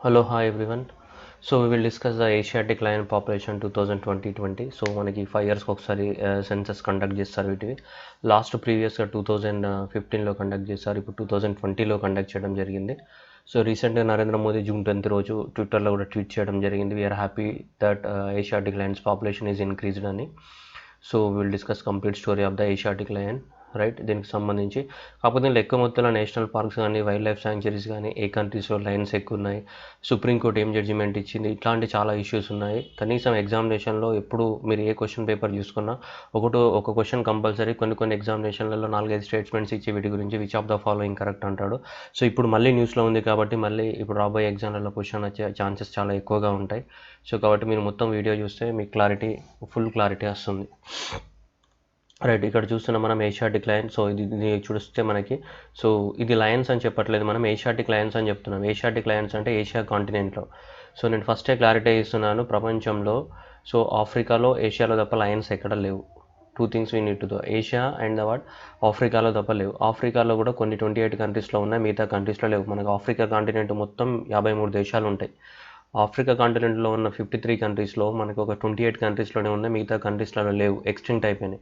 Hello, hi everyone. So we will discuss the Asiatic lion population 2020. So మనకి 5 years ఒకసారి census conduct చేస్తారు వీటివి. ప్రీవియస్గా 2015లో conduct చేస్తారు, ఇప్పుడు 2020లో కండక్ట్ చేయడం జరిగింది. సో రీసెంట్గా నరేంద్ర మోదీ జూన్ 10 రోజు ట్విట్టర్లో కూడా ట్వీట్ చేయడం జరిగింది. We're happy that Asiatic lions population is increased అని. So will discuss complete story of the Asiatic lion, right. దీనికి సంబంధించి కాకపోతే దీనిలో ఎక్కువ మొత్తంలో నేషనల్ పార్క్స్ కానీ వైల్డ్ లైఫ్ శాంక్చురీస్ కానీ ఏ కంట్రీస్లో లయన్స్ ఎక్కువ ఉన్నాయి, సుప్రీంకోర్టు ఏం జడ్జిమెంట్ ఇచ్చింది, ఇట్లాంటి చాలా ఇష్యూస్ ఉన్నాయి. కనీసం ఎగ్జామినేషన్లో ఎప్పుడు మీరు ఏ క్వశ్చన్ పేపర్ చూసుకున్నా ఒక క్వశ్చన్ కంపల్సరీ కొన్ని ఎగ్జామినేషన్లలో 4-5 స్టేట్మెంట్స్ ఇచ్చి వీటి గురించి which of the following correct అంటాడు. సో ఇప్పుడు మళ్ళీ న్యూస్లో ఉంది కాబట్టి మళ్ళీ ఇప్పుడు రాబోయే ఎగ్జామ్లలో క్వశ్చన్ వచ్చే ఛాన్సెస్ చాలా ఎక్కువగా ఉంటాయి. సో కాబట్టి మీరు మొత్తం వీడియో చూస్తే మీకు ఫుల్ క్లారిటీ వస్తుంది. రైట్, ఇక్కడ చూస్తున్నాం మనం ఏషియాటిక్ లయన్. సో ఇది చూస్తే మనకి, సో ఇది లయన్స్ అని చెప్పట్లేదు, మనం ఏషియాటిక్ లయన్స్ అని చెప్తున్నాం. ఏషియాటిక్ లయన్స్ అంటే ఏషియా కాంటినెంట్లో. సో నేను ఫస్టే క్లారిటీ ఇస్తున్నాను, ప్రపంచంలో సో ఆఫ్రికాలో ఏషియాలో తప్ప లయన్స్ ఎక్కడ లేవు. 2 things we need to do, Asia and ఆఫ్రికాలో తప్ప లేవు. ఆఫ్రికాలో కూడా కొన్ని 28 కంట్రీస్లో ఉన్నాయి, మిగతా కంట్రీస్లో లేవు. మనకు ఆఫ్రికా కాంటినెంట్ మొత్తం 53 దేశాలు ఉంటాయి. ఆఫ్రికా కాంటినెంట్లో ఉన్న 53 కంట్రీస్లో మనకు ఒక 28 కంట్రీస్లోనే ఉన్నాయి, మిగతా కంట్రీస్లలో లేవు, ఎక్స్టింక్ట్ అయిపోయినాయి.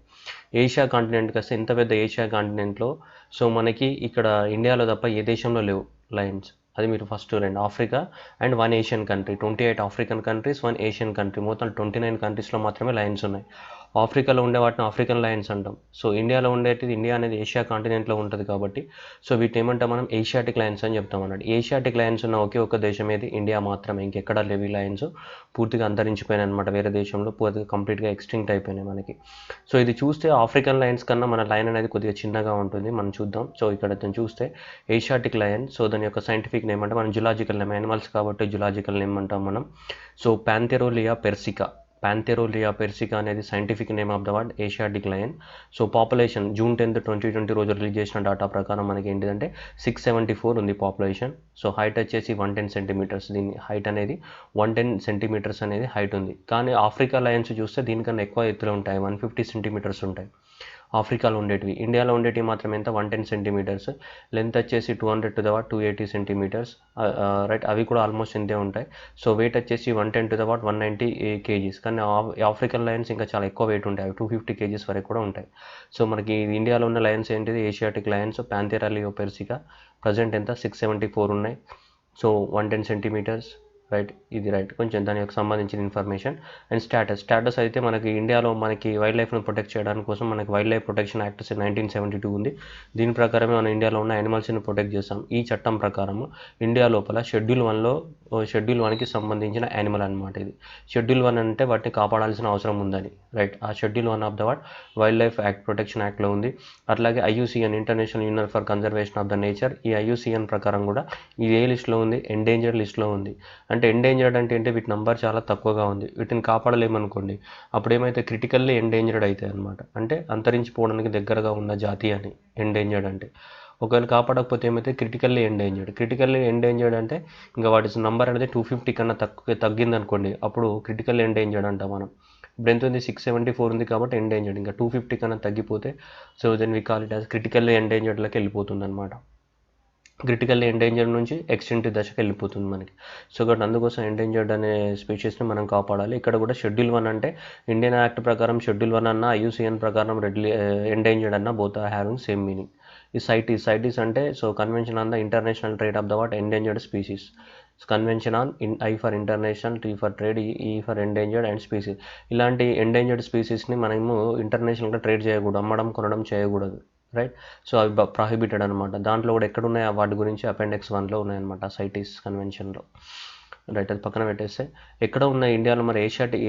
ఏషియా కాంటినెంట్కి వస్తే ఇంత పెద్ద ఏషియా కాంటినెంట్లో సో మనకి ఇక్కడ ఇండియాలో తప్ప ఏ దేశంలో లేవు లయన్స్. అది మీరు ఫస్ట్ రెండు, Africa and 1 Asian country. 28 African countries, 1 Asian country, మొత్తం 29 కంట్రీస్లో మాత్రమే లయన్స్ ఉన్నాయి. ఆఫ్రికాలో ఉండే వాటిని ఆఫ్రికన్ లయన్స్ అంటాం. సో ఇండియాలో ఉండేది, ఇండియా అనేది ఏషియా కాంటినెంట్లో ఉంటుంది కాబట్టి సో వీటిని ఏమంటాం మనం, ఏషియాటిక్ లయన్స్ అని చెప్తాం అన్నట్టు. ఏషియాటిక్ లయన్స్ ఉన్న ఒకే ఒక దేశం ఏది, ఇండియా మాత్రమే. ఇంకెక్కడ లేవు ఈ లయన్స్, పూర్తిగా అంతరించిపోయినాయి అనమాట. వేరే దేశంలో పూర్తిగా కంప్లీట్గా ఎక్స్టింక్ట్ అయిపోయినాయి మనకి. సో ఇది చూస్తే ఆఫ్రికన్ లయన్స్ కన్నా మన లయన్ అనేది కొద్దిగా చిన్నగా ఉంటుంది, మనం చూద్దాం. సో ఇక్కడ చూస్తే ఏషియాటిక్ లయన్, సో దాని యొక్క సైంటిఫిక్ నేమ్ అంటే మనం జులాజికల్ నేమ్, యానిమల్స్ కాబట్టి జులాజికల్ నేమ్ అంటాం మనం. సో ప్యాంథెరోలియా పెర్సికా అనేది scientific name of the word Asiatic lion. So population June 10, 2020 రోజు రిలీజ్ చేసిన డేటా ప్రకారం మనకి ఏంటిదంటే 674 ఉంది పాపులేషన్. సో హైట్ వచ్చేసి 110 సెంటీమీటర్స్. దీని హైట్ అనేది 110 సెంటీమీటర్స్ అనేది హైట్ ఉంది. కానీ ఆఫ్రికా లయన్స్ చూస్తే దీనికన్నా ఎక్కువ ఎత్తులో ఉంటాయి, 150 సెంటీమీటర్స్ ఉంటాయి ఆఫ్రికాలో ఉండేటివి. ఇండియాలో ఉండేటివి మాత్రం ఎంత, 110 సెంటీమీటర్స్. లెంత్ వచ్చేసి 200 to the 280 సెంటీమీటర్స్, రైట్. అవి కూడా ఆల్మోస్ట్ ఇంతే ఉంటాయి. సో వెయిట్ వచ్చేసి 110 to the 190 kgs. కానీ ఆఫ్రికన్ లయన్స్ ఇంకా చాలా ఎక్కువ వెయిట్ ఉంటాయి, అవి 250 kgs వరకు కూడా ఉంటాయి. సో మనకి ఇండియాలో ఉన్న లయన్స్ ఏంటిది, Asiatic lions panthera persica. Present ఎంత, 674 ఉన్నాయి. So 110 centimetres, right. ఇది రైట్, కొంచెం దాని యొక్క సంబంధించిన ఇన్ఫర్మేషన్. అండ్ స్టాటస్ అయితే మనకి ఇండియాలో మనకి వైల్డ్ లైఫ్ను ప్రొటెక్ట్ చేయడానికి కోసం మనకి వైల్డ్ లైఫ్ ప్రొటెక్షన్ యాక్ట్ 1972 ఉంది. దీని ప్రకారమే మనం ఇండియాలో ఉన్న యానిమల్స్ని ప్రొటెక్ట్ చేస్తాం. ఈ చట్టం ప్రకారం ఇండియా లోపల షెడ్యూల్ 1కి సంబంధించిన యానిమల్ అనమాట ఇది. షెడ్యూల్ 1 అంటే వాటిని కాపాడాల్సిన అవసరం ఉందని, రైట్. ఆ schedule 1 of the wild life protection యాక్ట్లో ఉంది. అట్లాగే IUCN, international union for conservation of the nature, ఈ ఐయుసిఎన్ ప్రకారం కూడా ఇది ఏ లిస్ట్లో ఉంది, ఎండేంజర్డ్ లిస్ట్లో ఉంది. అంటే ఎండేంజర్డ్ అంటే ఏంటి, వీటి నంబర్ చాలా తక్కువగా ఉంది, వీటిని కాపాడలేమనుకోండి, అప్పుడు ఏమైతే క్రిటికల్లీ ఎండేంజర్డ్ అవుతాయి అనమాట. అంటే అంతరించిపోవడానికి దగ్గరగా ఉన్న జాతి అని ఎండేంజర్డ్ అంటే. ఒకవేళ కాపాడకపోతే ఏమైతే క్రిటికల్లీ ఎండేంజర్డ్ అంటే ఇంకా వాటి నంబర్ అనేది 250 కన్నా తగ్గిందనుకోండి, అప్పుడు క్రిటికల్లీ ఎండేంజర్డ్ అంటాం మనం. ఇప్పుడు ఎంత ఉంది, 674 ఉంది కాబట్టి ఎండేంజర్డ్. ఇంకా 250 కన్నా తగ్గిపోతే so then we call it as critically ఎండేంజర్డ్లోకి వెళ్ళిపోతుంది అనమాట. క్రిటికల్లీ ఎండేంజర్డ్ నుంచి ఎక్స్టెంట్ దశకు వెళ్ళిపోతుంది మనకి. సో కాబట్టి అందుకోసం ఎండేంజర్డ్ అనే స్పీషీస్ని మనం కాపాడాలి. ఇక్కడ కూడా షెడ్యూల్ 1 అంటే ఇండియన్ యాక్ట్ ప్రకారం షెడ్యూల్ 1 అన్న, ఐయుసిఎన్ ప్రకారం ఎండేంజర్డ్ అన్న, both are having same meaning. ఈ సైటీస్ అంటే so convention on the international trade of the endangered species. Convention on I for international, T for trade, E for endangered and species. ఇలాంటి endangered స్పీసీస్ని మనము ఇంటర్నేషనల్గా trade చేయకూడదు, అమ్మడం కొనడం చేయకూడదు, రైట్. సో అవి ప్రాహిబిటెడ్ అనమాట. దాంట్లో కూడా ఎక్కడున్నాయి వాటి గురించి అపెండిక్స్ 1లో ఉన్నాయన్నమాట, సైటీస్ కన్వెన్షన్లో, రైట్. అది పక్కన పెట్టేస్తే ఎక్కడ ఉన్నాయి ఇండియాలో, మరి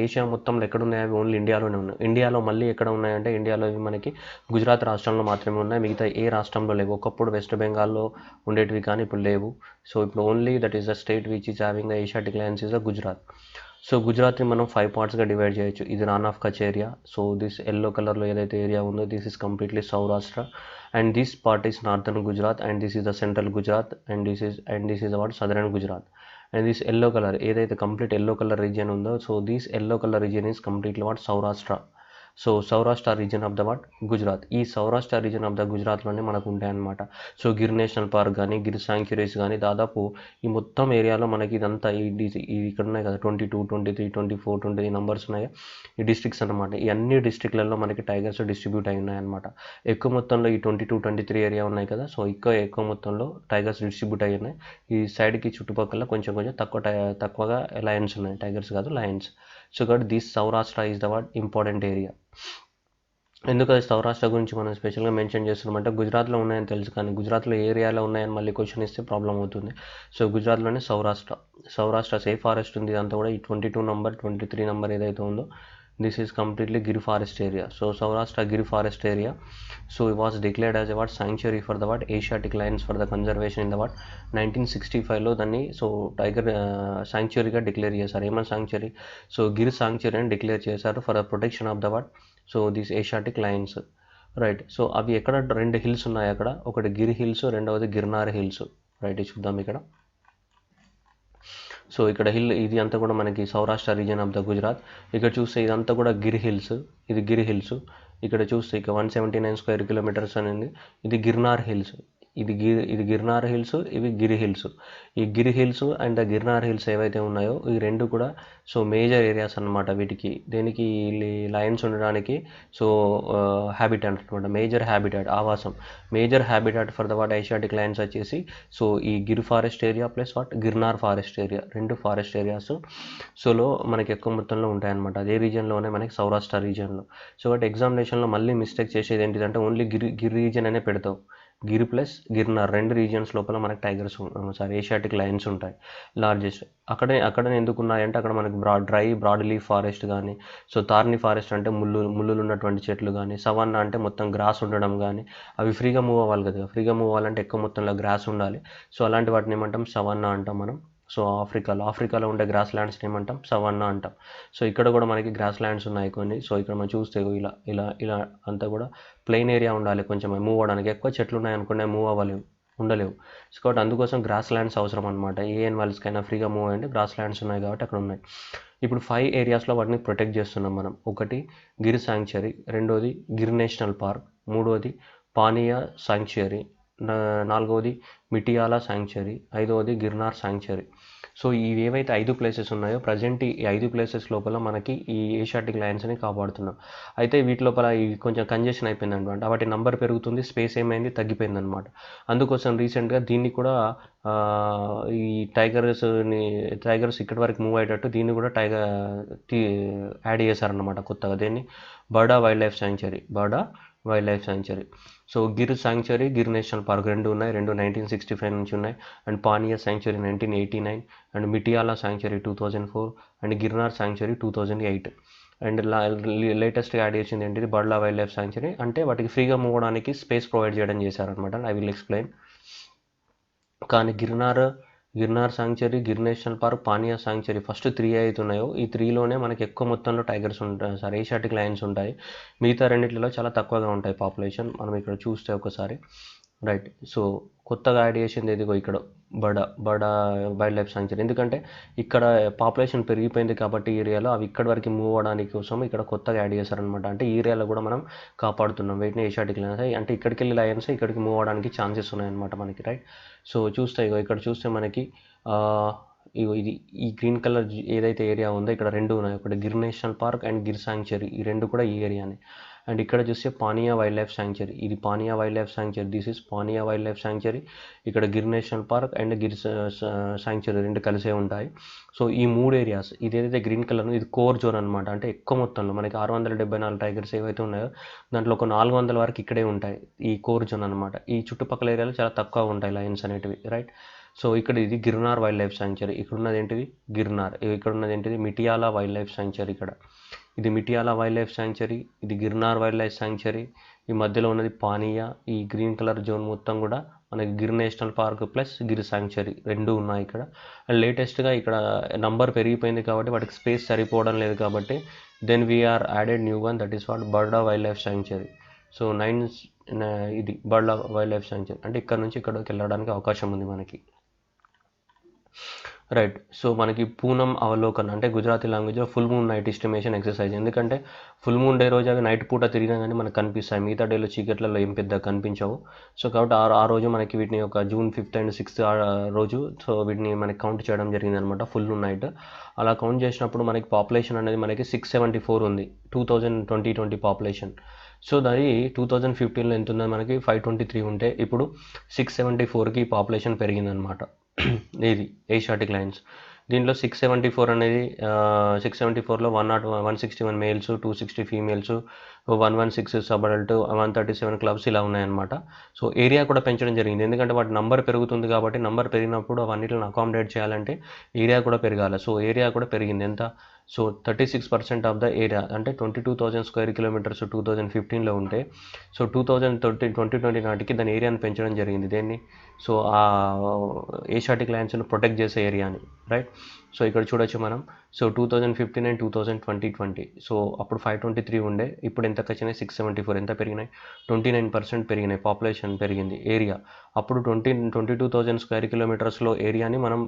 ఏషియా మొత్తంలో ఎక్కడ ఉన్నాయి, అవి ఓన్లీ ఇండియాలోనే ఉన్నాయి. ఇండియాలో మళ్ళీ ఎక్కడ ఉన్నాయంటే ఇండియాలో మనకి గుజరాత్ రాష్ట్రంలో మాత్రమే ఉన్నాయి, మిగతా ఏ రాష్ట్రంలో లేవు. ఒకప్పుడు వెస్ట్ బెంగాల్లో ఉండేటివి కానీ ఇప్పుడు లేవు. సో ఇప్పుడు only that is the state which is having the Asiatic lions is the Gujarat. So గుజరాత్ని మనం 5 పార్ట్స్గా డివైడ్ చేయొచ్చు. ఇది Rann of Kutch area. So this yellow కలర్లో ఏదైతే ఏరియా ఉందో this is completely Saurashtra, and this part is northern Gujarat, and this is the central Gujarat, and this is about southern Gujarat. And this yellow colour ఏదైతే complete yellow colour region ఉందో, so this yellow colour region is completely what Saurashtra. So Saurashtra reason of the what Gujarat, ఈ Saurashtra reason of the గుజరాత్లోనే మనకు ఉంటాయన్నమాట. So Gir national park కానీ Gir sanctuaries కానీ దాదాపు ఈ మొత్తం ఏరియాలో మనకి ఇదంతా ఇక్కడ ఉన్నాయి కదా 22, 23, 24, 23 నెంబర్స్ ఉన్నాయి, ఈ డిస్ట్రిక్ట్స్ అనమాట. ఈ అన్ని డిస్ట్రిక్ట్లలో మనకి టైగర్స్ డిస్ట్రిబ్యూట్ అయి ఉన్నాయన్నమాట. ఎక్కువ మొత్తంలో ఈ 22, 23 ఏరియా ఉన్నాయి కదా, సో ఎక్కువ మొత్తంలో టైగర్స్ డిస్ట్రిబ్యూట్ అయి ఉన్నాయి. ఈ సైడ్కి చుట్టుపక్కల కొంచెం తక్కువగా లయన్స్ ఉన్నాయి, టైగర్స్ కాదు లయన్స్. సో కాబట్టి this Saurashtra is the what important area. ఎందుకు అది సౌరాష్ట్ర గురించి మనం స్పెషల్గా మెన్షన్ చేస్తున్నామంటే గుజరాత్లో ఉన్నాయని తెలుసు, కానీ గుజరాత్లో ఏ ఏరియాలో ఉన్నాయని మళ్ళీ క్వశ్చన్ ఇస్తే ప్రాబ్లం అవుతుంది. సో గుజరాత్లోనే సౌరాష్ట్ర సేఫ్ ఫారెస్ట్ ఉంది. ఇదంతా కూడా ఈ 22 నెంబర్ 23 నెంబర్ ఏదైతే ఉందో this is completely Gir forest area. So Saurashtra Gir forest area. So it was declared as a what sanctuary for the what Asiatic lions for the conservation in the what 1965లో దాన్ని so tiger శాంక్చురీగా declare చేశారు. ఏమైనా sanctuary, so Gir sanctuary అని declare చేశారు for the protection of the what so this Asiatic lions, right. So అవి ఎక్కడ 2 hills ఉన్నాయి అక్కడ, ఒకటి గిర్ హిల్స్, రెండవది గిర్నార్ హిల్స్, రైట్. చూద్దాం ఇక్కడ. సో ఇక్కడ ఇది అంతా కూడా మనకి Saurashtra reason of the Gujarat. ఇక్కడ చూస్తే ఇదంతా కూడా గిర్ హిల్స్, ఇది గిర్ హిల్స్. ఇక్కడ చూస్తే ఇక 179 స్క్వేర్ కిలోమీటర్స్ అనేది ఇది గిర్నార్ హిల్స్. ఇది గిర్నార్ హిల్స్, ఇవి గిర్ హిల్స్. ఈ Gir hills and the Girnar hills ఏవైతే ఉన్నాయో ఈ రెండు కూడా సో మేజర్ ఏరియాస్ అనమాట. వీటికి దేనికి లయన్స్ ఉండడానికి సో హ్యాబిటాట్ అనమాట, మేజర్ హ్యాబిటాట్ ఆవాసం, major habitat for the what Asiatic lions వచ్చేసి సో ఈ Gir forest area plus what Girnar forest area, 2 forest areas సోలో మనకి ఎక్కువ మొత్తంలో ఉంటాయన్నమాట. అదే రీజన్లోనే మనకి సౌరాష్ట్ర రీజన్లో. సో బట్ ఎగ్జామినేషన్లో మళ్ళీ మిస్టేక్ చేసేది ఏంటిదంటే ఓన్లీ గిర్ రీజన్ అనే పెడతావు. గిర్ ప్లస్ గిర్నార్ 2 రీజియన్స్ లోపల మనకి టైగర్స్ ఏషియాటిక్ లయన్స్ ఉంటాయి లార్జెస్ట్. అక్కడనే ఎందుకు ఉన్నాయంటే అక్కడ మనకి బ్రాడ్ లీఫ్ ఫారెస్ట్ కానీ, సో తార్ని ఫారెస్ట్ అంటే ముళ్ళులు ఉన్నటువంటి చెట్లు కానీ, సవన్నా అంటే మొత్తం గ్రాస్ ఉండడం కానీ, అవి ఫ్రీగా మూవ్ అవ్వాలి కదా, ఫ్రీగా మూవ్ అవ్వాలంటే ఎక్కువ మొత్తంలో గ్రాస్ ఉండాలి. సో అలాంటి వాటిని ఏమంటాం సవన్నా అంటాం మనం. సో ఆఫ్రికాలో ఉండే గ్రాస్ ల్యాండ్స్ని ఏమంటాం సవన్నా అంటాం. సో ఇక్కడ కూడా మనకి గ్రాస్ ల్యాండ్స్ ఉన్నాయి కొన్ని. సో ఇక్కడ మనం చూస్తే ఇలా అంతా కూడా ప్లెయిన్ ఏరియా ఉండాలి, కొంచెం మూవ్ అవ్వడానికి. ఎక్కువ చెట్లు ఉన్నాయి అనుకుంటే మూవ్ అవ్వలేవు, ఉండలేవు. సో కాబట్టి అందుకోసం గ్రాస్ ల్యాండ్స్ అవసరం అనమాట. ఏ యానిమల్స్కైనా ఫ్రీగా మూవ్ అయ్యంటే గ్రాస్ ల్యాండ్స్ ఉన్నాయి కాబట్టి అక్కడ ఉన్నాయి. ఇప్పుడు 5 ఏరియాస్లో వాటిని ప్రొటెక్ట్ చేస్తున్నాం మనం. ఒకటి గిర్ శాంక్చురీ, రెండోది గిర్ నేషనల్ పార్క్, మూడోది పానియా శాంక్చురీ, నాలుగవది మిటియాలా శాంక్చురీ, ఐదవది గిర్నార్ శాంక్చురీ. సో ఇవి ఏవైతే 5 ప్లేసెస్ ఉన్నాయో ప్రజెంట్ ఈ 5 ప్లేసెస్ లోపల మనకి ఈ ఏషియాటిక్ లయన్స్ని కాపాడుతున్నాం. అయితే వీటి లోపల ఇవి కొంచెం కంజెషన్ అయిపోయింది అనమాట. వాటి నంబర్ పెరుగుతుంది, స్పేస్ ఏమైంది తగ్గిపోయింది అనమాట. అందుకోసం రీసెంట్గా దీన్ని కూడా ఈ టైగర్స్ ఇక్కడి వరకు మూవ్ అయ్యేటట్టు దీన్ని కూడా యాడ్ చేశారనమాట కొత్తగా. దీన్ని Barda wildlife sanctuary. So Gir sanctuary, Gir national park 2 ఉన్నాయి. 2 1965 నుంచి ఉన్నాయి. And Pania sanctuary 1989, and Mitiyala sanctuary 2004, and Girnar sanctuary 2008. And లేటెస్ట్గా యాడ్ చేసింది ఏంటిది బర్డా వైల్డ్ లైఫ్ శాంక్చురీ. అంటే వాటికి ఫ్రీగా మూవ్ అవడానికి స్పేస్ ప్రొవైడ్ చేయడం చేశారనమాట. I will explain. కానీ Girnar sanctuary, Gir national park, Pania sanctuary first 3 అయితే ఉన్నాయో ఈ 3లోనే మనకి ఎక్కువ మొత్తంలో టైగర్స్ ఉంటాయి, ఏషియాటిక్ లయన్స్ ఉంటాయి. మిగతా రెండిట్లలో చాలా తక్కువగా ఉంటాయి పాపులేషన్. మనం ఇక్కడ చూస్తే ఒకసారి, రైట్. సో కొత్తగా యాడ్ చేసింది ఇదిగో ఇక్కడ బర్డా వైల్డ్ లైఫ్ శాంక్చురీ. ఎందుకంటే ఇక్కడ పాపులేషన్ పెరిగిపోయింది కాబట్టి ఏరియాలో అవి ఇక్కడి వరకు మూవ్ అవ్వడానికి కోసం ఇక్కడ కొత్తగా యాడ్ చేశారనమాట. అంటే ఈ ఏరియాలో కూడా మనం కాపాడుతున్నాం వీటిని ఏషియాటిక్ లయన్స్. అంటే ఇక్కడికి వెళ్ళి లయన్స్ ఇక్కడికి మూవ్ అవ్వడానికి ఛాన్సెస్ ఉన్నాయన్నమాట మనకి, రైట్. సో చూస్తే ఇక్కడ చూస్తే మనకి ఇది ఈ గ్రీన్ కలర్ ఏదైతే ఏరియా ఉందో ఇక్కడ 2 ఉన్నాయి. ఒకటి Gir national park and Gir sanctuary, ఈ 2 కూడా ఈ ఏరియానే. అండ్ ఇక్కడ చూస్తే పానియా వైల్డ్ లైఫ్ శాంక్చురీ, ఇది Pania wildlife sanctuary, this is Pania wildlife sanctuary. ఇక్కడ Gir national park and Gir sanctuary 2 కలిసే ఉంటాయి. సో ఈ 3 ఏరియాస్ ఇది ఏదైతే గ్రీన్ కలర్ ఇది కోర్ జోన్ అనమాట. అంటే ఎక్కువ మొత్తంలో మనకి 674 టైగర్స్ ఏవైతే ఉన్నాయో దాంట్లో ఒక 400 వరకు ఇక్కడే ఉంటాయి, ఈ కోర్ జోన్ అనమాట. ఈ చుట్టుపక్కల ఏరియాలో చాలా తక్కువ ఉంటాయి లయన్స్ అనేటివి, రైట్. సో ఇక్కడ ఇది గిర్నార్ వైల్డ్ లైఫ్ శాంక్చురీ, ఇక్కడ ఉన్నది ఏంటిది గిర్నార్, ఇక్కడ ఉన్నది ఏంటిది మిటియాలా వైల్డ్ లైఫ్ శాంక్చురీ. ఇక్కడ ఇది మిటియాలా వైల్డ్ లైఫ్ శాంక్చురీ, ఇది గిర్నార్ వైల్డ్ లైఫ్ శాంక్చురీ. ఈ మధ్యలో ఉన్నది పానియా. ఈ గ్రీన్ కలర్ జోన్ మొత్తం కూడా మనకి Gir national park plus Gir sanctuary 2 ఉన్నాయి ఇక్కడ. అండ్ లేటెస్ట్గా ఇక్కడ నంబర్ పెరిగిపోయింది కాబట్టి వాటికి స్పేస్ సరిపోవడం లేదు కాబట్టి then we are added new one, that is what Barda wildlife sanctuary. So ఇది బర్డా వైల్డ్ లైఫ్ శాంక్చురీ. అంటే ఇక్కడ నుంచి ఇక్కడికి వెళ్ళడానికి అవకాశం ఉంది మనకి. రైట్. సో, మనకి పూనం అవలోకన్ అంటే గుజరాతీ లాంగ్వేజ్‌లో full moon night estimation exercise. ఎందుకంటే ఫుల్ మూన్ డే రోజు అవి నైట్ పూట తిరిగినా గానీ మనకు కనిపిస్తాయి. మిగతా డేలో చీకట్లలో ఏం పెద్దగా కనిపించవు. సో, కాబట్టి ఆ రోజు మనకి వీటిని ఒక జూన్ 5th అండ్ 6th రోజు సో, వీటిని మనకి కౌంట్ చేయడం జరిగిందనమాట ఫుల్ మూన్ నైట్. అలా కౌంట్ చేసినప్పుడు మనకి పాపులేషన్ అనేది మనకి 674 ఉంది. 2020 పాపులేషన్. సో, దాని 2015లో ఎంతుందో మనకి 523 ఉంటే ఇప్పుడు 674కి పాపులేషన్ పెరిగిందనమాట. ఇది ఏషియాటిక్ లయన్స్. దీంట్లో 674 అనేది 674లో 161 males, 260 females, 116 sub adult, 137 clubs ఇలా ఉన్నాయన్నమాట. సో, ఏరియా కూడా పెంచడం జరిగింది. ఎందుకంటే వాటి నంబర్ పెరుగుతుంది కాబట్టి నంబర్ పెరిగినప్పుడు అవన్నిటిని అకామిడేట్ చేయాలంటే ఏరియా కూడా పెరగాలి. సో, ఏరియా కూడా పెరిగింది. ఎంత? సో, 36% ఆఫ్ ద ఏరియా అంటే 22,000 స్క్వేర్ కిలోమీటర్స్ 2015లో ఉంటే సో 2020 నాటికి దాని ఏరియాని పెంచడం జరిగింది. దేన్ని? సో, ఆ ఏషియాటిక్ లయన్స్‌ని ప్రొటెక్ట్ చేసే ఏరియాని. రైట్. సో, ఇక్కడ చూడొచ్చు మనం. సో, 2015 అండ్ 2020 సో, అప్పుడు 523 ఉండే. ఇప్పుడు ఎంతకొచ్చినాయి? 674. ఎంత పెరిగినాయి? 29% పెరిగినాయి. పాపులేషన్ పెరిగింది. ఏరియా అప్పుడు 22,000 స్క్వేర్ కిలోమీటర్స్లో ఏరియాని మనం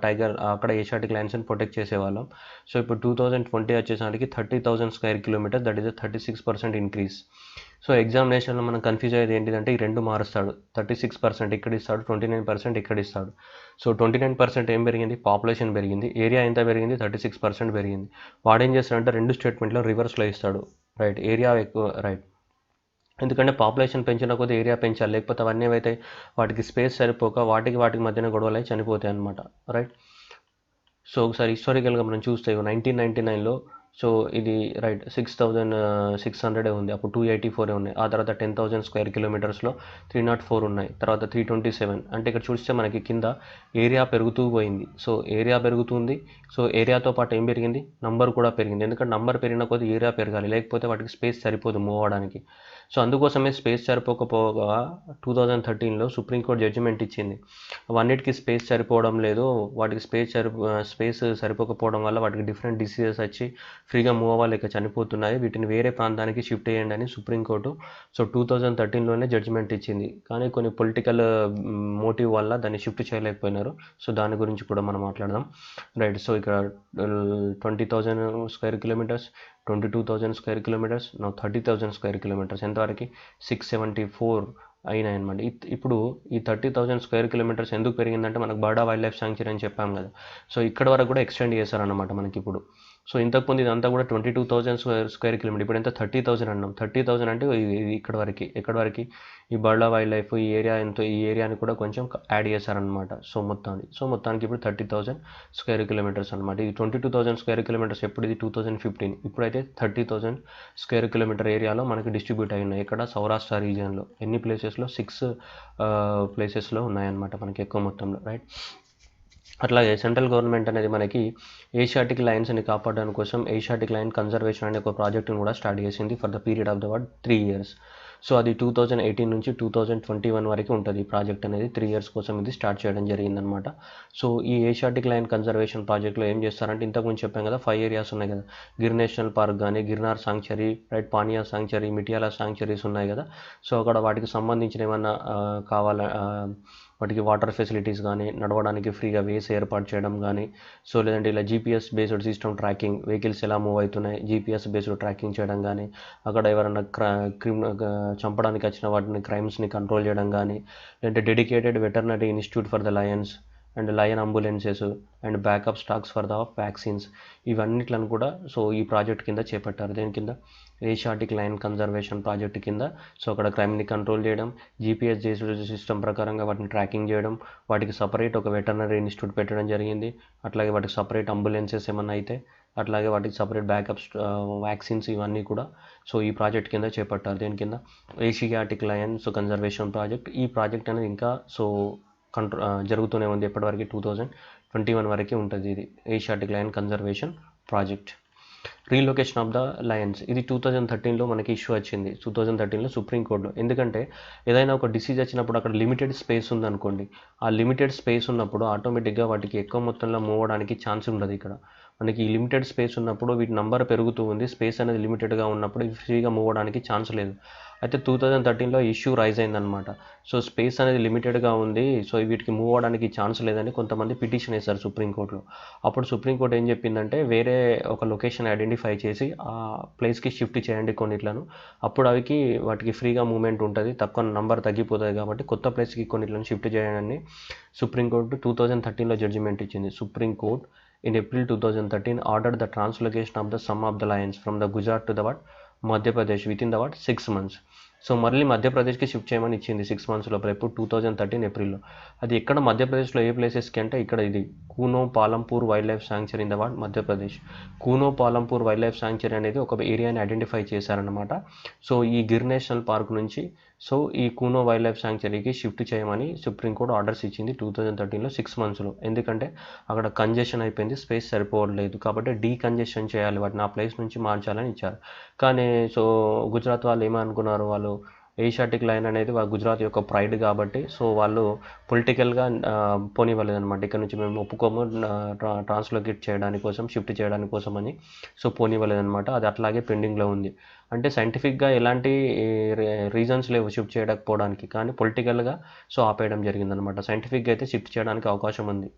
టైగర్ అక్కడ ఏషియాటిక్ లయన్స్‌ని ప్రొటెక్ట్ చేసేవాళ్ళం. సో, ఇప్పుడు 2020 వచ్చేసరికి 30,000 square kilometres, that is 36% increase. So, ఎగ్జామినేషన్లో మనం కన్ఫ్యూజ్ అయ్యేది ఏంటిదంటే ఈ రెండు మారుస్తాడు. 36% ఇక్కడ ఇస్తాడు, 29% ఇక్కడ ఇస్తాడు. సో, 29% ఏం పెరిగింది? పాపులేషన్ పెరిగింది. ఏరియా ఎంత పెరిగింది? 36% పెరిగింది. వాడేం చేస్తాడంటే రెండు స్టేట్మెంట్లో రివర్స్లో ఇస్తాడు. రైట్. ఏరియా ఎక్కువ. రైట్. ఎందుకంటే పాపులేషన్ పెంచిన కొద్దీ ఏరియా పెంచాలి. లేకపోతే అవన్నీ ఏవైతే వాటికి స్పేస్ సరిపోక వాటికి మధ్యన గొడవలై చనిపోతాయి అన్నమాట. రైట్. సో, ఒకసారి హిస్టారికల్గా మనం చూస్తే 1999లో సో, ఇది రైట్ 6,600 ఉంది. అప్పుడు 284 ఉన్నాయి. ఆ తర్వాత 10,000 స్క్వేర్ కిలోమీటర్స్లో 304 ఉన్నాయి. తర్వాత 327. అంటే ఇక్కడ చూస్తే మనకి కింద ఏరియా పెరుగుతూ పోయింది. సో, ఏరియా పెరుగుతుంది. సో, ఏరియాతో పాటు ఏం పెరిగింది? నంబర్ కూడా పెరిగింది. ఎందుకంటే నంబర్ పెరిగిన కొద్దీ ఏరియా పెరగాలి. లేకపోతే వాటికి స్పేస్ సరిపోదు మూవ్ అవ్వడానికి. సో, అందుకోసమే స్పేస్ సరిపోకపోగా 2013లో సుప్రీంకోర్టు జడ్జిమెంట్ ఇచ్చింది. అవన్నిటికీ స్పేస్ సరిపోవడం లేదు. వాటికి స్పేస్ సరిపోకపోవడం వల్ల వాటికి డిఫరెంట్ డిసీజెస్ వచ్చి ఫ్రీగా మూవ్ అవ్వలేక చనిపోతున్నాయి. వీటిని వేరే ప్రాంతానికి షిఫ్ట్ చేయండి అని సుప్రీంకోర్టు సో 2013లోనే జడ్జిమెంట్ ఇచ్చింది. కానీ కొన్ని పొలిటికల్ మోటివ్ వల్ల దాన్ని షిఫ్ట్ చేయలేకపోయినారు. సో, దాని గురించి కూడా మనం మాట్లాడదాం. రైట్. సో, ఇక్కడ 20,000 square kilometres, 22,000 square kilometres, 30,000 square kilometres ఎంతవరకు? 674 అయినాయి అనమాట. ఇప్పుడు ఈ 30,000 స్క్వేర్ కిలోమీటర్స్ ఎందుకు పెరిగిందంటే మనకు బర్డా వైల్డ్ లైఫ్ శాంక్చురీ అని చెప్పాం కదా. సో, ఇక్కడ వరకు కూడా ఎక్స్టెండ్ చేశారన్నమాట మనకి ఇప్పుడు. సో, ఇంతకుముందు ఇదంతా కూడా 22,000 స్క్వేర్ కిలోమీటర్. ఇప్పుడు ఎంత? 30,000 అన్నాం. 30,000 అంటే ఇది ఇక్కడ వరకు ఈ బర్డా వైల్డ్ లైఫ్ ఈ ఏరియా ఎంతో ఈ ఏరియాని కూడా కొంచెం యాడ్ చేశారనమాట. సో, మొత్తానికి ఇప్పుడు 30,000 స్క్వేర్ కిలోమీటర్స్ అనమాట. ఇది 22,000 స్క్వేర్ కిలోమీటర్స్ ఎప్పుడు? ఇది 2015. ఇప్పుడైతే 30,000 స్క్వేర్ కిలోమీటర్ ఏరియాలో మనకి డిస్ట్రిబ్యూట్ అయి ఉన్నాయి. ఇక్కడ సౌరాష్ట్ర రీజియన్లో ఎన్ని ప్లేసెస్లో? 6 ప్లేసెస్లో ఉన్నాయన్నమాట మనకి ఎక్కువ మొత్తంలో. రైట్. అట్లాగే సెంట్రల్ గవర్నమెంట్ అనేది మనకి ఏషియాటిక్ లయన్స్ని కాపాడడానికి కోసం ఏషియాటిక్ లయన్ కన్జర్వేషన్ అనే ఒక ప్రాజెక్ట్ని కూడా స్టార్ట్ చేసింది for the period of the 3 years. So, అది 2018 నుంచి 2021 వరకు ఉంటుంది. ఈ ప్రాజెక్ట్ అనేది 3 years కోసం ఇది స్టార్ట్ చేయడం జరిగిందనమాట. సో, ఈ ఏషియాటిక్ లయన్ కన్జర్వేషన్ ప్రాజెక్ట్లో ఏం చేస్తారంటే ఇంతకుముందు చెప్పాం కదా 5 areas ఉన్నాయి కదా. గిర్ నేషనల్ పార్క్ కానీ, Girnar sanctuary, right, Panineeya sanctuary, మిటియాలా సాంక్చరీస్ ఉన్నాయి కదా. సో, అక్కడ వాటికి సంబంధించిన ఏమన్నా వాటికి వాటర్ ఫెసిలిటీస్ కానీ, నడవడానికి ఫ్రీగా వేస్ ఏర్పాటు చేయడం కానీ, సో లేదంటే ఇలా GPS based system tracking, vehicles ఎలా మూవ్ అవుతున్నాయి జీపీఎస్ బేస్డ్ ట్రాకింగ్ చేయడం కానీ, అక్కడ ఎవరైనా చంపడానికి వచ్చిన వాటిని క్రైమ్స్ని కంట్రోల్ చేయడం కానీ, లేదంటే dedicated veterinary institute for the lions and lion ambulances and backup stocks for the vaccines, ఇవన్నిట్లను కూడా సో ఈ ప్రాజెక్ట్ కింద చేపట్టారు. దేని కింద? ఏషియాటిక్ లయన్ కన్జర్వేషన్ ప్రాజెక్ట్ కింద. సో అక్కడ క్రైమ్ని కంట్రోల్ చేయడం, జీపీఎస్ బేస్డ్ సిస్టమ్ ప్రకారంగా వాటిని ట్రాకింగ్ చేయడం, వాటికి సపరేట్ ఒక వెటర్నరీ ఇన్స్టిట్యూట్ పెట్టడం జరిగింది. అట్లాగే వాటికి సపరేట్ అంబులెన్సెస్ ఏమన్నా అయితే అట్లాగే వాటికి సపరేట్ బ్యాకప్స్, వ్యాక్సిన్స్, ఇవన్నీ కూడా సో ఈ ప్రాజెక్ట్ కింద చేపట్టారు. దేని కింద? Asiatic Lions conservation project. ఈ ప్రాజెక్ట్ అనేది ఇంకా సో జరుగుతూనే ఉంది. ఎప్పటివరకు? 2021 వరకు ఉంటుంది ఇది Asiatic lion conservation project. Relocation of the Lions, ఇది 2013లో మనకి ఇష్యూ వచ్చింది. 2013లో సుప్రీంకోర్టులో. ఎందుకంటే ఏదైనా ఒక డిసీజ్ వచ్చినప్పుడు అక్కడ లిమిటెడ్ స్పేస్ ఉందనుకోండి, ఆ లిమిటెడ్ స్పేస్ ఉన్నప్పుడు ఆటోమేటిక్గా వాటికి ఎక్కువ మొత్తంలో మూవ్ అవ్వడానికి ఛాన్స్ ఉండదు. ఇక్కడ మనకి లిమిటెడ్ స్పేస్ ఉన్నప్పుడు వీటి నంబర్ పెరుగుతూ ఉంది, స్పేస్ అనేది లిమిటెడ్గా ఉన్నప్పుడు ఇవి ఫ్రీగా మూవ్ అవడానికి ఛాన్స్ లేదు. అయితే 2013లో ఇష్యూ రైజ్ అయిందనమాట. సో స్పేస్ అనేది లిమిటెడ్గా ఉంది, సో వీటికి మూవ్ అవడానికి ఛాన్స్ లేదని కొంతమంది పిటిషన్ వేశారు సుప్రీంకోర్టులో. అప్పుడు సుప్రీంకోర్టు ఏం చెప్పిందంటే వేరే ఒక లొకేషన్ ఐడెంటిఫై చేసి ఆ ప్లేస్కి షిఫ్ట్ చేయండి కొన్నిట్లను, అప్పుడు వాటికి ఫ్రీగా మూవ్మెంట్ ఉంటుంది, తక్కువ నంబర్ తగ్గిపోతుంది కాబట్టి కొత్త ప్లేస్కి కొన్నిట్లను షిఫ్ట్ చేయండి సుప్రీంకోర్టు 2013లో జడ్జిమెంట్ ఇచ్చింది. Supreme court in April 2013 ordered the translocation of the sum of the lions from the Gujarat to the Madhya Pradesh within the 6 months. So మళ్ళీ మధ్యప్రదేశ్కి షిఫ్ట్ చేయమని ఇచ్చింది 6 months లోపల. ఇప్పుడు 2013 ఏప్రిల్లో. అది ఎక్కడ మధ్యప్రదేశ్లో ఏ ప్లేసెస్కి అంటే ఇక్కడ ఇది Kuno Palanpur wildlife sanctuary in the Madhya Pradesh. Kuno Palanpur wildlife sanctuary అనేది ఒక ఏరియాని ఐడెంటిఫై చేశారనమాట. సో ఈ గిర్ నేషనల్ పార్క్ నుంచి సో ఈ కూనో వైల్డ్ లైఫ్ శాంక్చురీకి షిఫ్ట్ చేయమని సుప్రీంకోర్టు ఆర్డర్స్ ఇచ్చింది 2013లో 6 monthsలో. ఎందుకంటే అక్కడ కంజెషన్ అయిపోయింది, స్పేస్ సరిపోవట్లేదు కాబట్టి డీకంజెషన్ చేయాలి, వాటిని ఆ ప్లేస్ నుంచి మార్చాలని ఇచ్చారు. కానీ సో గుజరాత్ వాళ్ళు ఏమనుకున్నారు, వాళ్ళు ఏషియాటిక్ లైన్ అనేది గుజరాత్ యొక్క ప్రైడ్ కాబట్టి సో వాళ్ళు పొలిటికల్గా పోనివ్వలేదు అనమాట. ఇక్కడ నుంచి మేము ఒప్పుకోము ట్రాన్స్లోకేట్ చేయడానికి కోసం, షిఫ్ట్ చేయడానికి కోసం అని సో పోనివ్వలేదన్నమాట. అది అట్లాగే పెండింగ్లో ఉంది. అంటే సైంటిఫిక్గా ఎలాంటి రీజన్స్ లేవు షిఫ్ట్ చేయకపోవడానికి, కానీ పొలిటికల్గా సో ఆపేయడం జరిగిందనమాట. సైంటిఫిక్గా అయితే షిఫ్ట్ చేయడానికి అవకాశం ఉంది.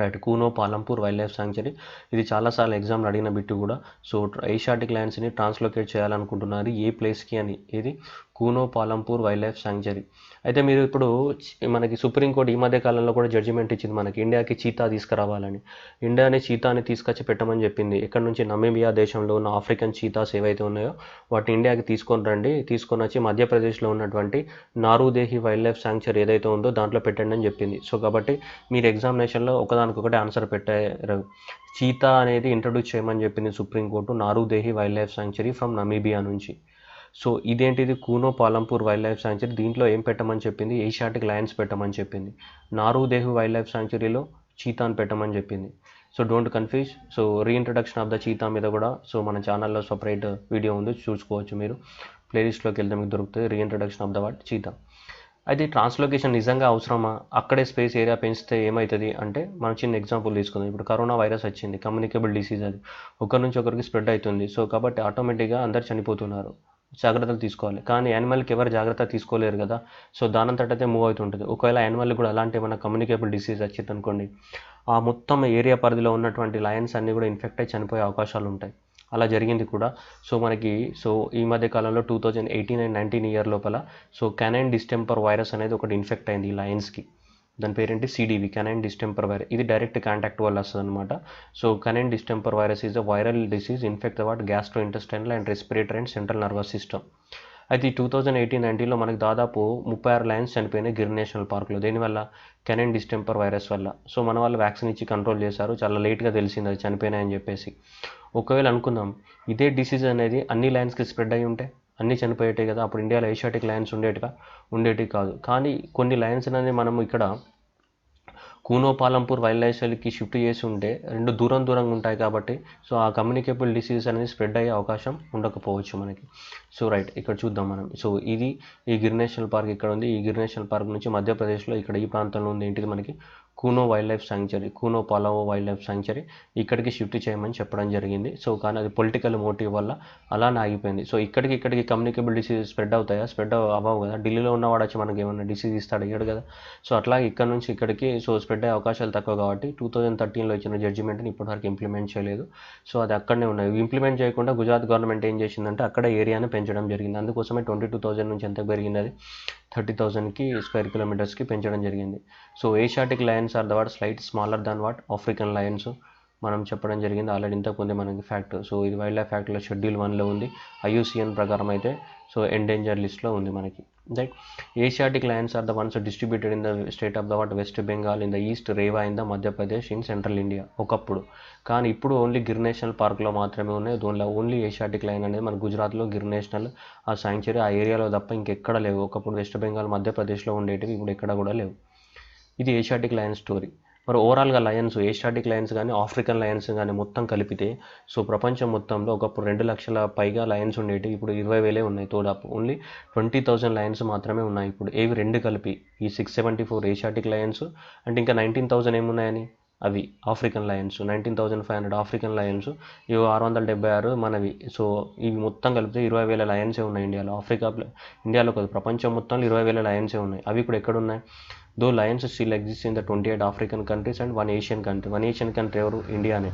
Right, Kuno Palanpur wildlife sanctuary ఇది చాలాసార్లు ఎగ్జామ్లో అడిగిన బిట్టు కూడా. సో ఏషియాటిక్ లయన్స్ని ట్రాన్స్లోకేట్ చేయాలనుకుంటున్నారు ఏ ప్లేస్కి అని, ఇది Kuno Palanpur wildlife sanctuary. అయితే మీరు ఇప్పుడు మనకి సుప్రీంకోర్టు ఈ మధ్య కాలంలో కూడా జడ్జిమెంట్ ఇచ్చింది మనకి ఇండియాకి చీతా తీసుకురావాలని. ఇండియాని చీతాని తీసుకొచ్చి పెట్టమని చెప్పింది. ఎక్కడ నుంచి నమీబియా దేశంలో ఉన్న ఆఫ్రికన్ చీతాస్ ఏవైతే ఉన్నాయో వాటిని ఇండియాకి తీసుకొని రండి, తీసుకొని వచ్చి మధ్యప్రదేశ్లో ఉన్నటువంటి నారూదేహి వైల్డ్ లైఫ్ శాంక్చురీ ఏదైతే ఉందో దాంట్లో పెట్టండి అని చెప్పింది. సో కాబట్టి మీరు ఎగ్జామినేషన్లో ఒకదానికొకటి ఆన్సర్ పెట్టారు. చీతా అనేది ఇంట్రడ్యూస్ చేయమని చెప్పింది Supreme Court Nauradehi wildlife sanctuary from Namibia నుంచి. సో ఇదేంటిది Kuno Palanpur wildlife sanctuary, దీంట్లో ఏం పెట్టమని చెప్పింది, ఏషియాటిక్ లయన్స్ పెట్టమని చెప్పింది. నారూదేహి వైల్డ్ లైఫ్ శాంక్చురీలో చీతాను పెట్టమని చెప్పింది. So don't confuse. So reintroduction of the cheetah మీద కూడా సో మన ఛానల్లో సపరేట్ వీడియో ఉంది, చూసుకోవచ్చు మీరు. ప్లేలిస్ట్లోకి వెళ్తే మీకు దొరుకుతుంది రీఇంట్రడక్షన్ ఆఫ్ ద చీతా. అయితే ట్రాన్స్లోకేషన్ నిజంగా అవసరమా, అక్కడే స్పేస్ ఏరియా పెంచితే ఏమవుతుంది అంటే మనం చిన్న ఎగ్జాంపుల్ తీసుకుందాం. ఇప్పుడు కరోనా వైరస్ వచ్చింది, కమ్యూనికేబుల్ డిసీజ్, అది ఒకరి నుంచి ఒకరికి స్ప్రెడ్ అవుతుంది. సో కాబట్టి ఆటోమేటిక్గా అందరు చనిపోతున్నారు, జాగ్రత్తలు తీసుకోవాలి. కానీ యానిమల్కి ఎవరు జాగ్రత్త తీసుకోలేరు కదా, సో దానంతటైతే మూవ్ అవుతుంటుంది. ఒకవేళ యానిమల్కి కూడా అలాంటి ఏమైనా కమ్యూనికేబుల్ డిసీజ్ వచ్చింది అనుకోండి, ఆ మొత్తం ఏరియా పరిధిలో ఉన్నటువంటి లయన్స్ అన్నీ కూడా ఇన్ఫెక్ట్ అయ్యి చనిపోయే అవకాశాలు ఉంటాయి. అలా జరిగింది కూడా. సో మనకి సో ఈ మధ్య కాలంలో 2018 and 19 ఇయర్ లోపల సో కెనైన్ డిస్టెంపర్ వైరస్ అనేది ఒకటి ఇన్ఫెక్ట్ అయింది ఈ లయన్స్కి. దాని పేరేంటి సిడివి, కెనైన్ డిస్టెంపర్ వైరస్. ఇది డైరెక్ట్ కాంటాక్ట్ వల్ల వస్తుంది అనమాట. So canine distemper virus is a viral disease infect about gastro intestinal and respiratory and central nervous system. అయితే ఈ 2018-19లో మనకి దాదాపు 36 లయన్స్ చనిపోయినాయి గిర్ నేషనల్ పార్క్లో. దేనివల్ల, కెనైన్ డిస్టెంపర్ వైరస్ వల్ల. సో మన వాళ్ళు వ్యాక్సిన్ ఇచ్చి కంట్రోల్ చేశారు, చాలా లేట్గా తెలిసింది అది చనిపోయినాయని చెప్పేసి. ఒకవేళ అనుకుందాం ఇదే డిసీజ్ అనేది అన్ని లయన్స్కి స్ప్రెడ్ అయ్యి ఉంటే అన్నీ చనిపోయేటే కదా, అప్పుడు ఇండియాలో ఏషియాటిక్ లయన్స్ ఉండేటివి కాదు. కానీ కొన్ని లయన్స్ అనేది మనం ఇక్కడ కూనో పాలంపూర్ వైల్డ్ లైఫ్ స్టైల్కి షిఫ్ట్ చేసి ఉంటే రెండు దూరంగా ఉంటాయి కాబట్టి సో ఆ కమ్యూనికేబుల్ డిసీజ్ అనేది స్ప్రెడ్ అయ్యే అవకాశం ఉండకపోవచ్చు మనకి. సో రైట్, ఇక్కడ చూద్దాం మనం. సో ఇది ఈ గిర్ నేషనల్ పార్క్ ఇక్కడ ఉంది. ఈ గిర్ నేషనల్ పార్క్ నుంచి మధ్యప్రదేశ్లో ఇక్కడ ఈ ప్రాంతంలో ఉంది ఏంటిది మనకి Kuno wildlife sanctuary, Kuno పాలావో వైల్డ్ లైఫ్ శాంక్చురీ. ఇక్కడికి షిఫ్ట్ చేయమని చెప్పడం జరిగింది. సో కానీ అది పొలిటికల్ మోటివ్ వల్ల అలానే ఆగిపోయింది. సో ఇక్కడికి కమ్యూనికేబుల్ డిసీజ్ స్ప్రెడ్ అవుతాయా, స్ప్రెడ్ అవ్వవు కదా. ఢిల్లీలో ఉన్నవాడు వచ్చి మనకి ఏమన్నా డిసీజ్ ఇస్తాడు, ఇయ్యడు కదా. సో అట్లాగే ఇక్కడ నుంచి ఇక్కడికి సో స్ప్రెడ్ అయ్యే అవకాశాలు తక్కువ కాబట్టి 2013లో ఇచ్చిన జడ్జిమెంట్ని ఇప్పటివరకు ఇంప్లిమెంట్ చేయలేదు. సో అది అక్కడనే ఉన్నాయి. ఇంప్లిమెంట్ చేయకుండా గుజరాత్ గవర్నమెంట్ ఏం చేసిందంటే అక్కడ ఏరియాని పెంచడం జరిగింది. అందుకోసమే 22,000 నుంచి ఎంత పెరిగింది, అది 30,000 స్క్వేర్ కిలోమీటర్స్కి పెంచడం జరిగింది. So Asiatic lions are the slight smaller than African lions మనం చెప్పడం జరిగింది ఆల్రెడీ ఇంతకుముందే మనకి ఫ్యాక్ట్. సో ఇది వైల్డ్ లైఫ్ ఫ్యాక్ట్లో షెడ్యూల్ 1లో ఉంది. IUCN ప్రకారం అయితే సో ఎండేంజర్ లిస్ట్లో ఉంది మనకి. Right, Asiatic lions are the ones distributed in the state of the West Bengal, in the east Rewa, in the Madhya Pradesh, in central India ఒకప్పుడు. కానీ ఇప్పుడు ఓన్లీ గిర్ నేషనల్ పార్క్లో మాత్రమే ఉన్నాయి. ఓన్లీ ఏషియాటిక్ లయన్ అనేది మన గుజరాత్లో గిర్ నేషనల్ ఆ శాంక్చురీ ఆ ఏరియాలో తప్ప ఇంకెక్కడ లేవు. ఒకప్పుడు వెస్ట్ బెంగాల్ మధ్యప్రదేశ్లో ఉండేటివి, ఇప్పుడు ఎక్కడ కూడా లేవు. ఇది ఏషియాటిక్ లయన్ స్టోరీ. మరి ఓవరాల్గా లయన్స్, ఏషియాటిక్ లయన్స్ కానీ ఆఫ్రికన్ లయన్స్ కానీ మొత్తం కలిపితే సో ప్రపంచం మొత్తంలో ఒకప్పుడు 2 లక్షల పైగా లయన్స్ ఉండేవి, ఇప్పుడు 20,000 ఉన్నాయి. తోడాపు ఓన్లీ 20,000 లయన్స్ మాత్రమే ఉన్నాయి ఇప్పుడు. ఏవి రెండు కలిపి ఈ 674 ఏషియాటిక్ లయన్స్ అంటే ఇంకా 19,000 ఏమున్నాయని అవి ఆఫ్రికన్ లయన్స్ 19,500 ఆఫ్రికన్ లయన్స్, ఇవి 676 మనవి. సో ఇవి మొత్తం కలిపితే 20,000 లయన్సే ఉన్నాయి ఇండియాలో. ఇండియాలో కాదు, ప్రపంచం మొత్తంలో 20,000 లయన్సే ఉన్నాయి. అవి కూడా ఎక్కడ ఉన్నాయి? Though lions still exist in the 28 African countries and 1 Asian country. 1 Asian country ఎవరు? ఇండియానే.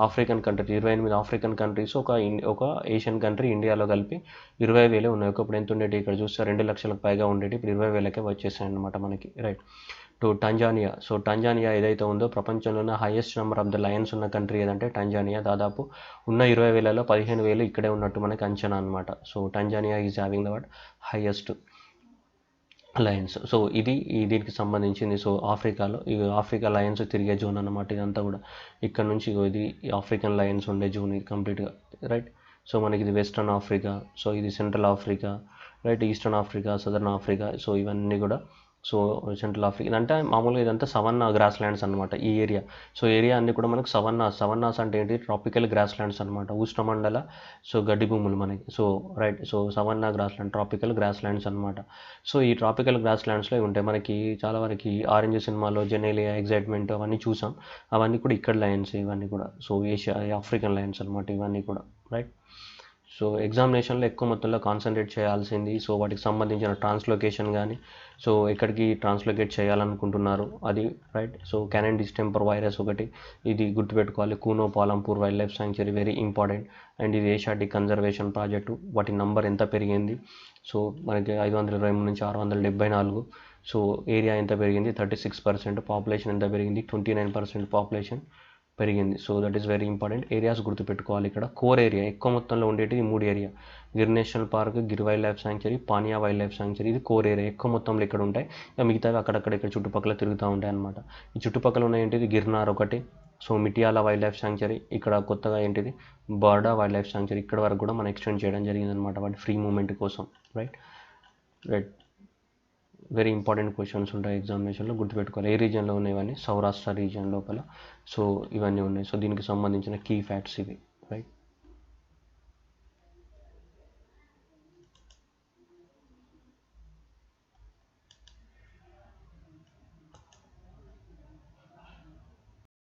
ఆఫ్రికన్ కంట్రీ 28 ఆఫ్రికన్ కంట్రీస్, ఒక ఏషియన్ కంట్రీ ఇండియాలో కలిపి 20,000 ఉన్నాయి. ఒకప్పుడు ఎంత ఉండేటి? ఇక్కడ చూస్తే 2 లక్షలకు పైగా ఉండేటి, ఇప్పుడు 20,000కే వచ్చేసాయి అన్నమాట మనకి, right. To Tanzania. So Tanzania ఏదైతే ఉందో ప్రపంచంలోనే highest number of the Lions ఉన్న కంట్రీ ఏదంటే టంజానియా. దాదాపు ఉన్న 20,000లో 15,000 ఇక్కడే ఉన్నట్టు మనకి అంచనా అనమాట. So Tanzania is having the what highest lions. So ఇది దీనికి సంబంధించింది. సో ఆఫ్రికాలో ఆఫ్రికా లయన్స్ తిరిగే జోన్ అన్నమాట ఇదంతా కూడా. ఇక్కడ నుంచి ఇది ఆఫ్రికన్ లయన్స్ ఉండే జోన్ ఇది కంప్లీట్గా, రైట్. సో మనకి ఇది వెస్ట్రన్ ఆఫ్రికా, సో ఇది central Africa, right. Eastern Africa, southern Africa, so ఇవన్నీ కూడా. సో సెంట్రల్ ఆఫ్రికా ఇదంటే మామూలుగా ఇదంతా సవన్నా గ్రాస్ ల్యాండ్స్ అనమాట ఈ ఏరియా. సో ఏరియా అన్ని కూడా మనకు సవన్నాస్ అంటే ఏంటి? ట్రాపికల్ గ్రాస్ ల్యాండ్స్ అనమాట, ఉష్ణమండల సో గడ్డి భూములు మనకి. So right, so savanna grassland, tropical grasslands అనమాట. సో ఈ ట్రాపికల్ గ్రాస్ ల్యాండ్స్లో ఉంటాయి మనకి చాలా వరకు. ఆరెంజ్ సినిమాలో జెనేలియా, ఎగ్జైట్మెంట్ అవన్నీ చూసాం, అవన్నీ కూడా ఇక్కడ లయన్స్ ఇవన్నీ కూడా. సో ఆఫ్రికన్ లయన్స్ అనమాట ఇవన్నీ కూడా, రైట్. సో ఎగ్జామినేషన్లో ఎక్కువ మొత్తంలో కాన్సన్ట్రేట్ చేయాల్సింది. సో వాటికి సంబంధించిన ట్రాన్స్లోకేషన్ కానీ, సో ఎక్కడికి ట్రాన్స్లోకేట్ చేయాలనుకుంటున్నారు అది, right. So Canaan distemper virus ఒకటి, ఇది గుర్తుపెట్టుకోవాలి. Kuno Palanpur wildlife sanctuary very important. And ఇది ఏషియాటిక్ కన్జర్వేషన్ ప్రాజెక్టు. వాటి నంబర్ ఎంత పెరిగింది? సో మనకి 523 నుంచి 674. సో ఏరియా ఎంత పెరిగింది? 36%. పాపులేషన్ ఎంత పెరిగింది? 29% పాపులేషన్ పెరిగింది. So that is very important. Areas గుర్తుపెట్టుకోవాలి. ఇక్కడ కోర్ ఏరియా ఎక్కువ మొత్తంలో ఉండేది 3 area: Gir national park, Gir wild life sanctuary, Panineeya wildlife sanctuary. ఇది కోర్ ఏరియా ఎక్కువ మొత్తంలో ఇక్కడ ఉంటాయి. మిగతావి అక్కడక్కడ ఇక్కడ చుట్టుపక్కల తిరుగుతూ ఉంటాయి అనమాట. ఈ చుట్టుపక్కల ఉన్న ఏంటిది? గిర్నార్ ఒకటి, సో మిటియాలా వైల్డ్ లైఫ్ శాంక్చురీ, ఇక్కడ కొత్తగా ఏంటిది బర్డా వైల్డ్ లైఫ్ శాంక్చురీ. ఇక్కడ వరకు కూడా మనం ఎక్స్టెండ్ చేయడం జరిగింది అనమాట వాటి ఫ్రీ మూవ్మెంట్ కోసం, రైట్. వెరీ ఇంపార్టెంట్ క్వశ్చన్స్ ఉంటాయి ఎగ్జామినేషన్లో, గుర్తుపెట్టుకోవాలి. ఏ రీజియన్లో ఉన్నాయి ఇవన్నీ? సౌరాష్ట్ర రీజియన్ లోపల. సో ఇవన్నీ ఉన్నాయి. సో దీనికి సంబంధించిన కీ ఫ్యాక్ట్స్ ఇవి, రైట్.